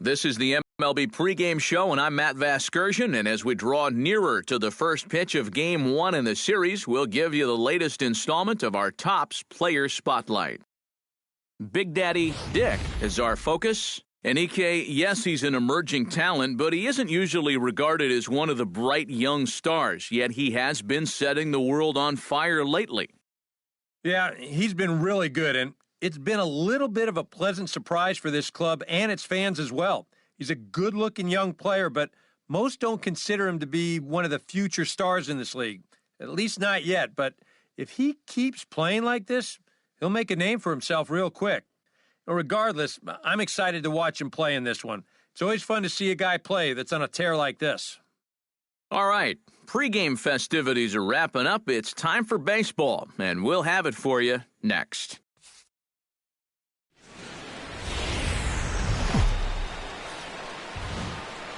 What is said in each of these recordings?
This is the MLB pregame show, and I'm Matt Vasgersian. And as we draw nearer to the first pitch of Game 1 in the series, we'll give you the latest installment of our Topps Player Spotlight. Big Daddy Dick is our focus. And EK, yes, he's an emerging talent, but he isn't usually regarded as one of the bright young stars, yet he has been setting the world on fire lately. Yeah, he's been really good, and it's been a little bit of a pleasant surprise for this club and its fans as well. He's a good-looking young player, but most don't consider him to be one of the future stars in this league. At least not yet, but if he keeps playing like this, he'll make a name for himself real quick. Regardless, I'm excited to watch him play in this one. It's always fun to see a guy play that's on a tear like this. All right, pregame festivities are wrapping up. It's time for baseball, and we'll have it for you next.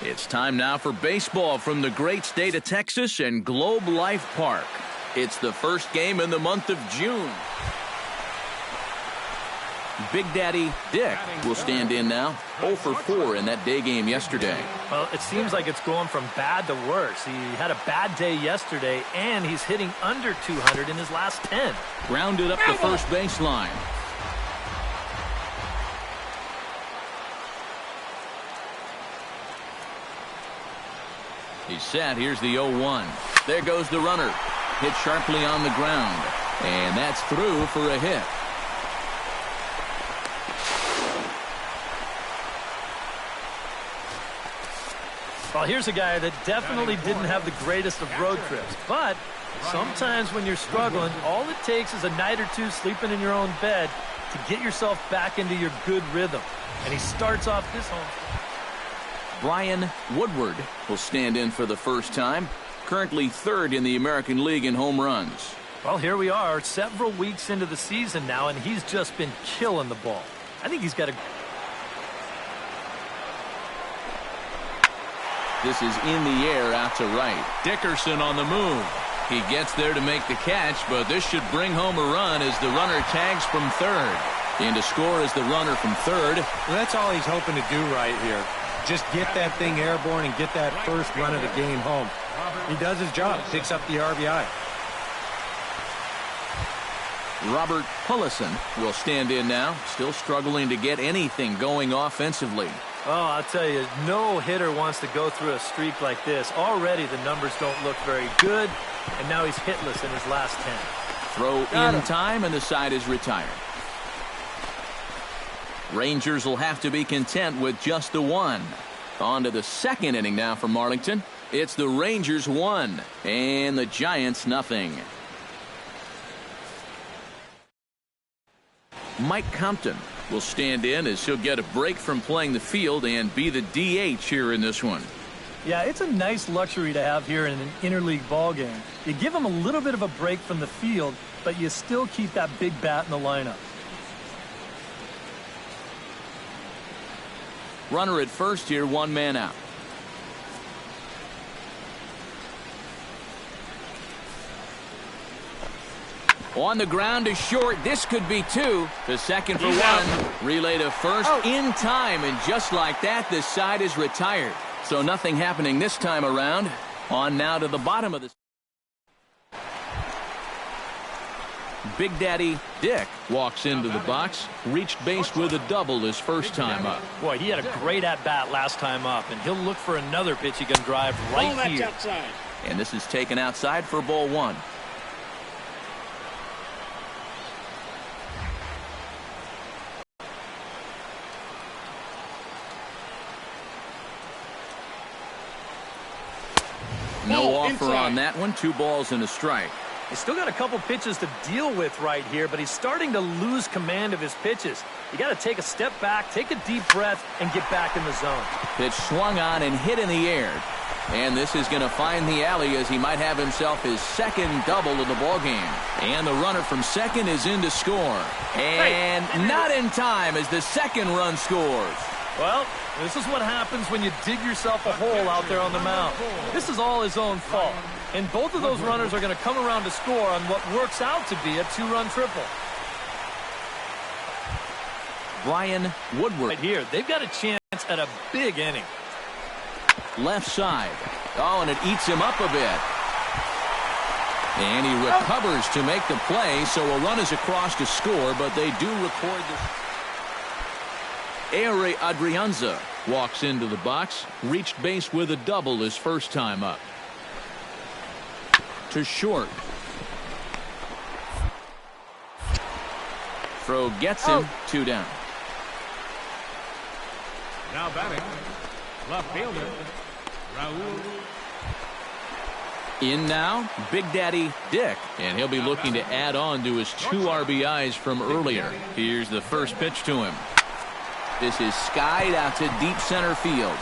It's time now for baseball from the great state of Texas and Globe Life Park. It's the first game in the month of June. Big Daddy Dick will stand in now. 0 for 4 in that day game yesterday. Well, it seems like it's going from bad to worse. He had a bad day yesterday, and he's hitting under 200 in his last 10. Grounded up the first baseline. He's set. Here's the 0-1. There goes the runner. Hit sharply on the ground. And that's through for a hit. Well, here's a guy that definitely didn't have the greatest of road trips. But sometimes when you're struggling, all it takes is a night or two sleeping in your own bed to get yourself back into your good rhythm. And he starts off this home. Brian Woodward will stand in for the first time, currently third in the American League in home runs. Well, here we are, several weeks into the season now, and he's just been killing the ball. I think he's got a... This is in the air out to right. Dickerson on the move. He gets there to make the catch, but this should bring home a run as the runner tags from third. And to score is the runner from third. Well, that's all he's hoping to do right here. Just get that thing airborne and get that first run of the game home. He does his job, picks up the RBI. Robert Pullison will stand in now, still struggling to get anything going offensively. Oh, I'll tell you, no hitter wants to go through a streak like this. Already the numbers don't look very good, and now he's hitless in his last 10. Throw in time, and the side is retired. Rangers will have to be content with just the one. On to the second inning now for Marlington. It's the Rangers 1 and the Giants nothing. Mike Compton will stand in as he'll get a break from playing the field and be the DH here in this one. Yeah, it's a nice luxury to have here in an interleague ball game. You give him a little bit of a break from the field, but you still keep that big bat in the lineup. Runner at first here, one man out. On the ground to short. This could be two. The second for one. Relay to first in time. And just like that, this side is retired. So nothing happening this time around. On now to the bottom of the... Big Daddy Dick walks into the box. Reached base with a double his first time up. Boy, he had a great at-bat last time up. And he'll look for another pitch he can drive right here. And this is taken outside for ball one. No offer on that one. 2 balls and a strike. He's still got a couple pitches to deal with right here, but he's starting to lose command of his pitches. You got to take a step back, take a deep breath, and get back in the zone. Pitch swung on and hit in the air. And this is going to find the alley as he might have himself his second double of the ballgame. And the runner from second is in to score. And not in time as the second run scores. Well, this is what happens when you dig yourself a hole out there on the mound. This is all his own fault. And both of those runners are going to come around to score on what works out to be a 2-run triple. Brian Woodward. Right here, they've got a chance chance at a big inning. Left side. Oh, and it eats him up a bit. And he recovers to make the play, so a run is across to score, but they do record the... Ehire Adrianza walks into the box, reached base with a double his first time up. To short. Throw gets him, 2 down. Now batting, left fielder, Raul. In now, Big Daddy Dick, and he'll be looking to add on to his 2 RBIs from earlier. Here's the first pitch to him. This is skied out to deep center field.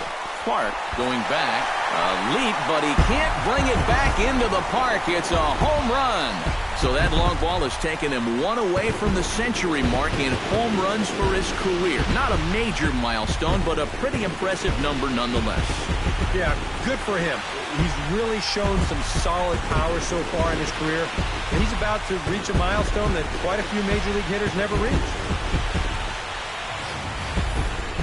Clark going back. A leap, but he can't bring it back into the park. It's a home run. So that long ball has taken him 1 away from the century mark in home runs for his career. Not a major milestone, but a pretty impressive number nonetheless. Yeah, good for him. He's really shown some solid power so far in his career, and he's about to reach a milestone that quite a few Major League hitters never reached.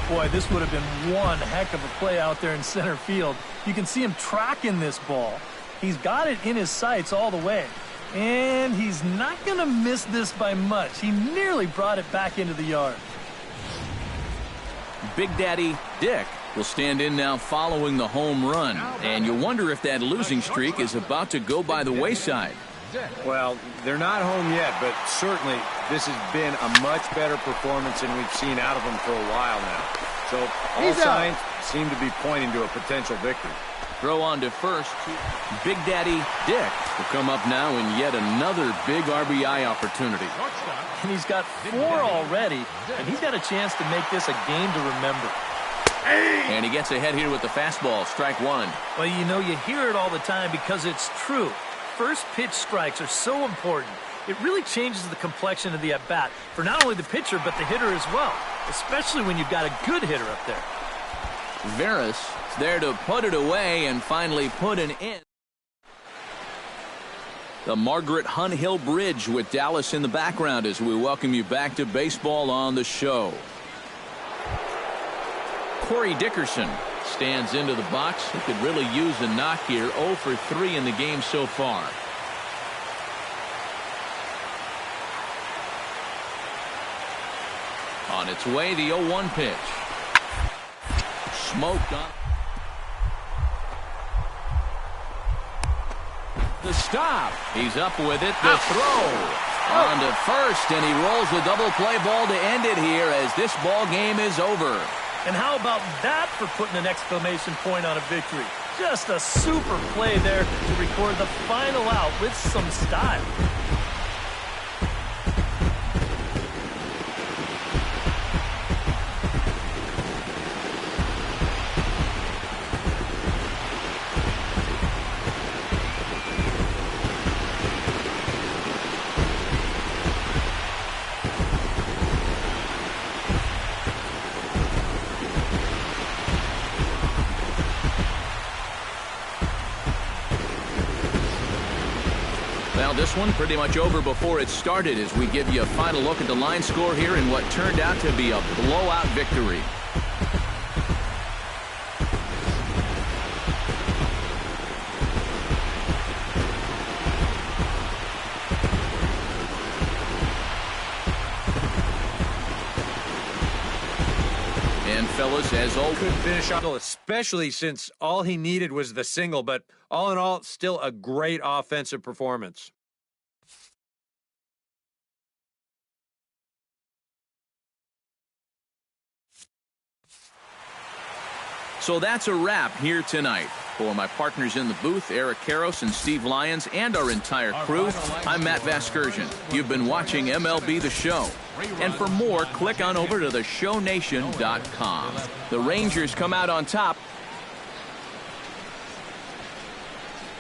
Boy, this would have been one heck of a play out there in center field. You can see him tracking this ball. He's got it in his sights all the way. And he's not going to miss this by much. He nearly brought it back into the yard. Big Daddy Dick will stand in now following the home run. And you wonder if that losing streak is about to go by the wayside. Well, they're not home yet, but certainly this has been a much better performance than we've seen out of them for a while now. So all signs seem to be pointing to a potential victory. Throw on to first. Big Daddy Dick will come up now in yet another big RBI opportunity. And he's got 4 already, and he's got a chance to make this a game to remember. And he gets ahead here with the fastball, strike 1. Well, you know, you hear it all the time because it's true. First pitch strikes are so important. It really changes the complexion of the at-bat for not only the pitcher but the hitter as well, especially when you've got a good hitter up there. Veras is there to put it away and finally put an end. The Margaret Hunt Hill Bridge with Dallas in the background as we welcome you back to baseball on the show. Corey Dickerson stands into the box. He could really use a knock here. 0 for 3 in the game so far. On its way, the 0-1 pitch. Smoked on. The stop. He's up with it. The throw. On to first, and he rolls the double play ball to end it here as this ball game is over. And how about that for putting an exclamation point on a victory? Just a super play there to record the final out with some style. This one pretty much over before it started as we give you a final look at the line score here in what turned out to be a blowout victory. And fellas, as all could finish off, especially since all he needed was the single, but all in all, still a great offensive performance. So that's a wrap here tonight. For my partners in the booth, Eric Karros and Steve Lyons, and our entire crew, I'm Matt Vasgersian. You've been watching MLB The Show. And for more, click on over to theshownation.com. The Rangers come out on top.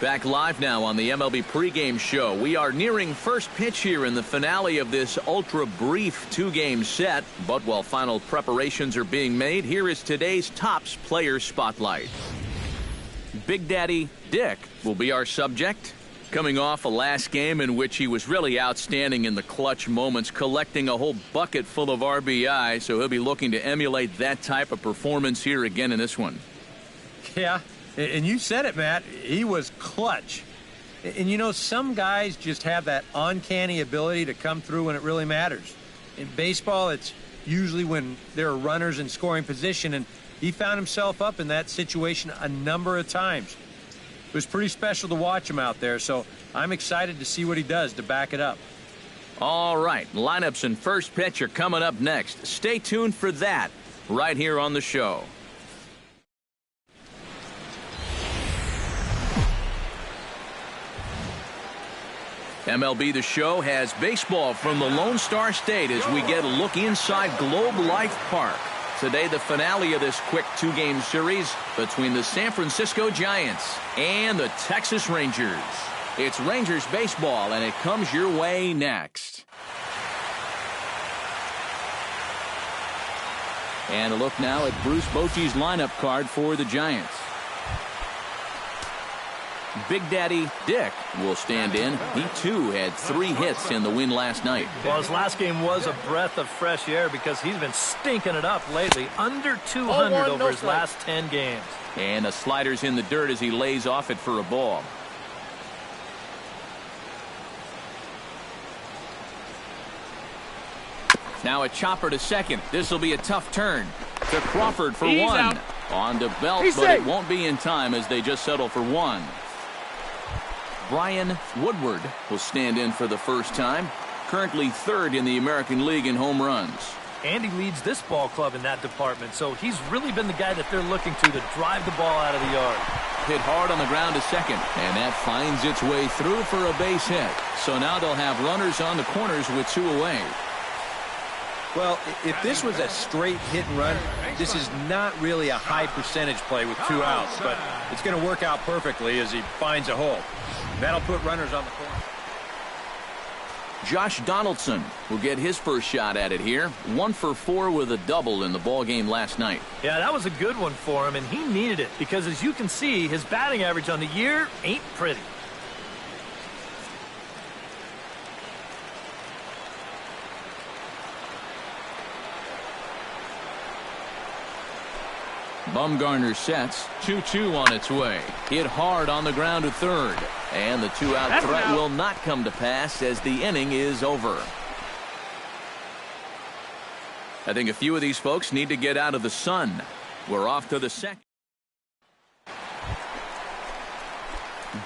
Back live now on the MLB pregame show. We are nearing first pitch here in the finale of this ultra-brief 2-game set. But while final preparations are being made, here is today's Topps Player Spotlight. Big Daddy Dick will be our subject. Coming off a last game in which he was really outstanding in the clutch moments, collecting a whole bucket full of RBI, so he'll be looking to emulate that type of performance here again in this one. Yeah, and you said it, Matt. He was clutch. And, you know, some guys just have that uncanny ability to come through when it really matters. In baseball, it's usually when there are runners in scoring position, and he found himself up in that situation a number of times. It was pretty special to watch him out there, so I'm excited to see what he does to back it up. All right, lineups and first pitch are coming up next. Stay tuned for that right here on the show. MLB The Show has baseball from the Lone Star State as we get a look inside Globe Life Park. Today, the finale of this quick two-game series between the San Francisco Giants and the Texas Rangers. It's Rangers baseball, and it comes your way next. And a look now at Bruce Bochy's lineup card for the Giants. Big Daddy Dick will stand in. He, too, had 3 hits in the win last night. Well, his last game was a breath of fresh air because he's been stinking it up lately. Under 200 over his last 10 games. And the slider's in the dirt as he lays off it for a ball. Now a chopper to second. This will be a tough turn. To Crawford for He's 1. out. On to Belt, He's but safe. it won't be in time as they just settle for 1. Brian Woodward will stand in for the first time. Currently 3rd in the American League in home runs. Andy leads this ball club in that department, so he's really been the guy that they're looking to drive the ball out of the yard. Hit hard on the ground to second, and that finds its way through for a base hit. So now they'll have runners on the corners with 2 away. Well, if this was a straight hit and run, this is not really a high percentage play with 2 outs, but it's going to work out perfectly as he finds a hole. That'll put runners on the corner. Josh Donaldson will get his first shot at it here. 1 for 4 with a double in the ball game last night. Yeah, that was a good one for him, and he needed it because, as you can see, his batting average on the year ain't pretty. Bumgarner sets. 2-2 on its way. Hit hard on the ground to third. And the 2-out threat will not come to pass as the inning is over. I think a few of these folks need to get out of the sun. We're off to the second.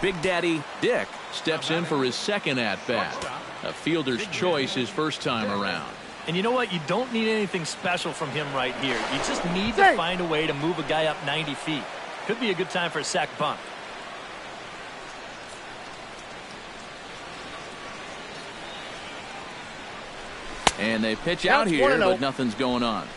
Big Daddy Dick steps in for his second at-bat. A fielder's choice his first time around. And you know what? You don't need anything special from him right here. You just need to find a way to move a guy up 90 feet. Could be a good time for a sac bunt. And they pitch out here, but nothing's going on.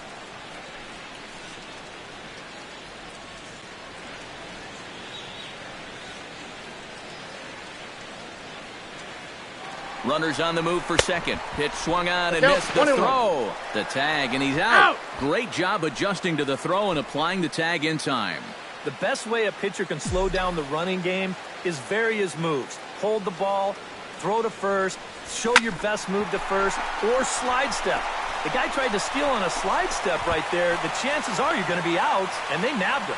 Runners on the move for second. Pitch swung on and missed the throw. The tag, and he's out. Great job adjusting to the throw and applying the tag in time. The best way a pitcher can slow down the running game is vary his moves. Hold the ball, throw to first, show your best move to first, or slide step. The guy tried to steal on a slide step right there. The chances are you're going to be out, and they nabbed him.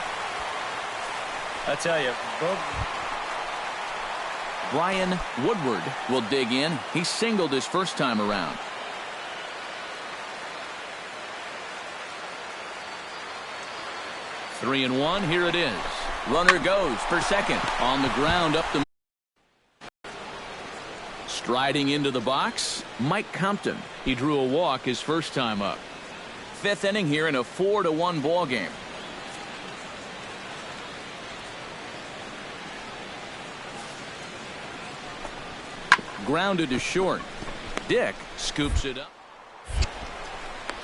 I tell you, Brian Woodward will dig in. He singled his first time around. Three and one. Here it is. Runner goes for second. On the ground up the. Striding into the box, Mike Compton. He drew a walk his first time up. 5th inning here in a 4-1 ball game. Grounded to short. Dick scoops it up.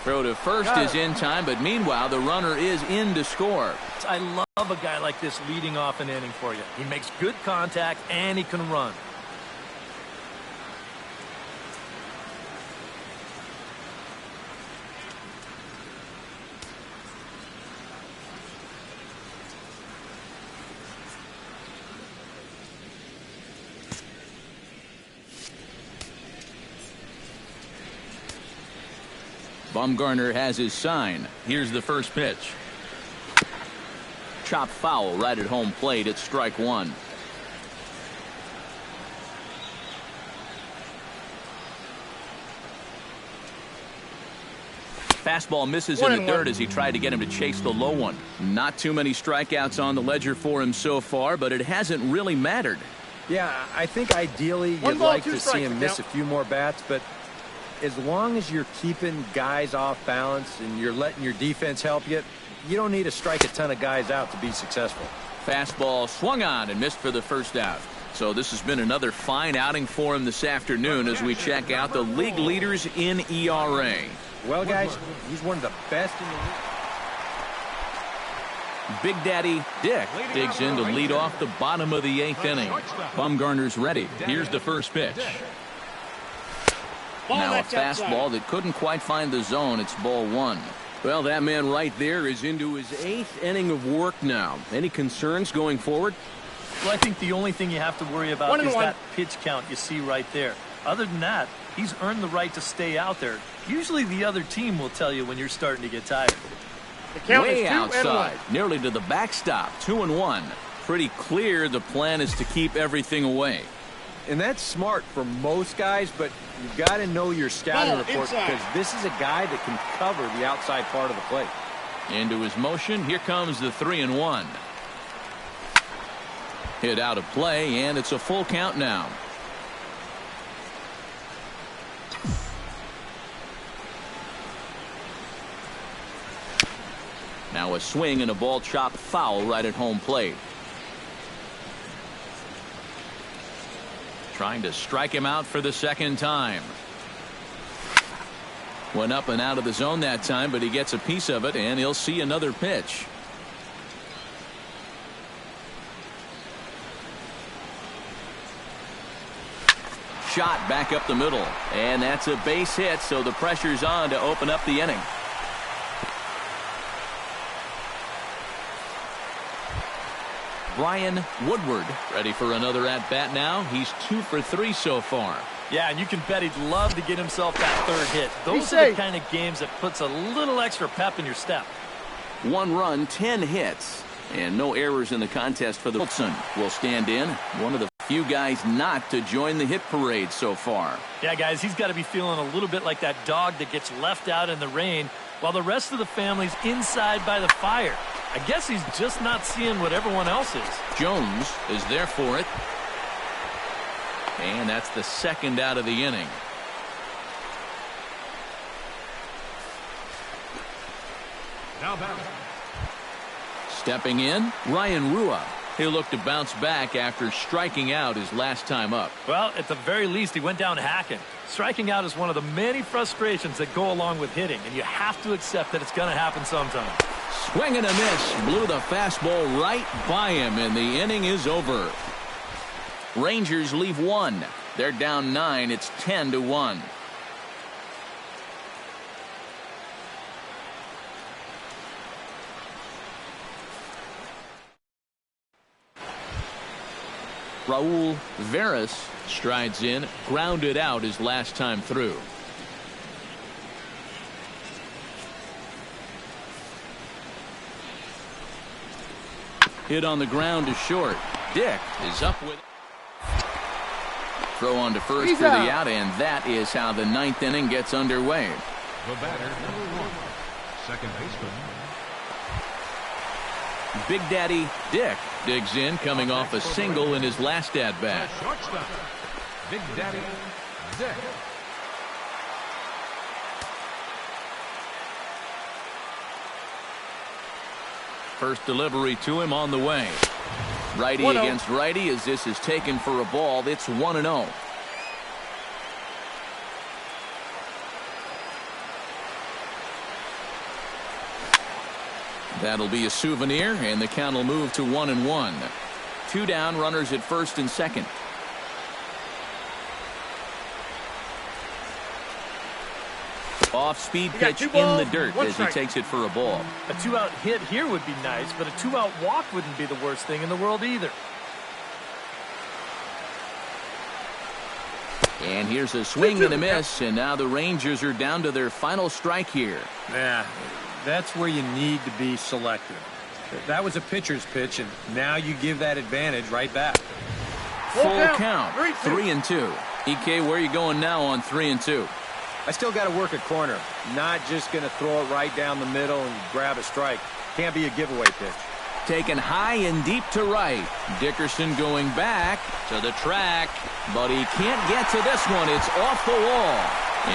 Throw to first is in time, but meanwhile the runner is in to score. I love a guy like this leading off an inning for you. He makes good contact and he can run. Bumgarner has his sign. Here's the first pitch. Chop foul right at home plate. It's strike one. Fastball misses in the dirt as he tried to get him to chase the low one. Not too many strikeouts on the ledger for him so far, but it hasn't really mattered. Yeah, I think ideally you'd like to see him miss a few more bats, but as long as you're keeping guys off balance and you're letting your defense help you, you don't need to strike a ton of guys out to be successful. Fastball swung on and missed for the first out. So this has been another fine outing for him this afternoon as we check out the league leaders in ERA. Well, guys, he's one of the best in the league. Big Daddy Dick digs in to lead off the bottom of the 8th inning. Bumgarner's ready. Here's the first pitch. Now a fastball that couldn't quite find the zone. It's ball one. Well, that man right there is into his 8th inning of work now. Any concerns going forward? Well, I think the only thing you have to worry about is that pitch count you see right there. Other than that, he's earned the right to stay out there. Usually the other team will tell you when you're starting to get tired. The count Way is 2 outside, and 1. nearly to the backstop. 2-1. Pretty clear the plan is to keep everything away. And that's smart for most guys, but you've got to know your scouting report because this is a guy that can cover the outside part of the plate. Into his motion. Here comes the 3-1. Hit out of play, and it's a full count now. Now a swing and a ball chopped foul right at home plate. Trying to strike him out for the second time. Went up and out of the zone that time, but he gets a piece of it, and he'll see another pitch. Shot back up the middle, and that's a base hit, so the pressure's on to open up the inning. Brian Woodward ready for another at-bat now. He's 2 for 3 so far. Yeah, and you can bet he'd love to get himself that third hit. Those are the kind of games that puts a little extra pep in your step. 1 run, 10 hits, and no errors in the contest for the Wilson. Will stand in. One of the few guys not to join the hit parade so far. Yeah, guys, he's got to be feeling a little bit like that dog that gets left out in the rain while the rest of the family's inside by the fire. I guess he's just not seeing what everyone else is. Jones is there for it. And that's the second out of the inning. Now batting. Stepping in, Ryan Rua. He'll look to bounce back after striking out his last time up. Well, at the very least, he went down hacking. Striking out is one of the many frustrations that go along with hitting, and you have to accept that it's going to happen sometime. Swing and a miss. Blew the fastball right by him, and the inning is over. Rangers leave 1. They're down 9. It's 10-1. Raul Veras strides in, grounded out his last time through. Hit on the ground to short. Dick is up with. Throw on to first for the out, and that is how the 9th inning gets underway. The batter, number 1. Second baseman. Big Daddy Dick digs in, coming off a single in his last at-bat. Shortstop. Big Daddy Dick. First delivery to him on the way. Righty against righty as this is taken for a ball. It's 1-0. That'll be a souvenir, and the count will move to 1-1. 2 down, runners at first and second. Off-speed pitch in the dirt as he takes it for a ball. A 2-out hit here would be nice, but a 2-out walk wouldn't be the worst thing in the world either. And here's a swing and a miss, and now the Rangers are down to their final strike here. Yeah, that's where you need to be selective. That was a pitcher's pitch, and now you give that advantage right back. Full count, 3-2. EK, where are you going now on 3-2? I still got to work a corner. Not just going to throw it right down the middle and grab a strike. Can't be a giveaway pitch. Taken high and deep to right. Dickerson going back to the track, but he can't get to this one. It's off the wall.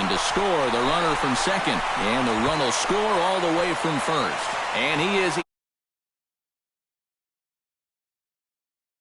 And to score, the runner from second. And the run will score all the way from first. And he is...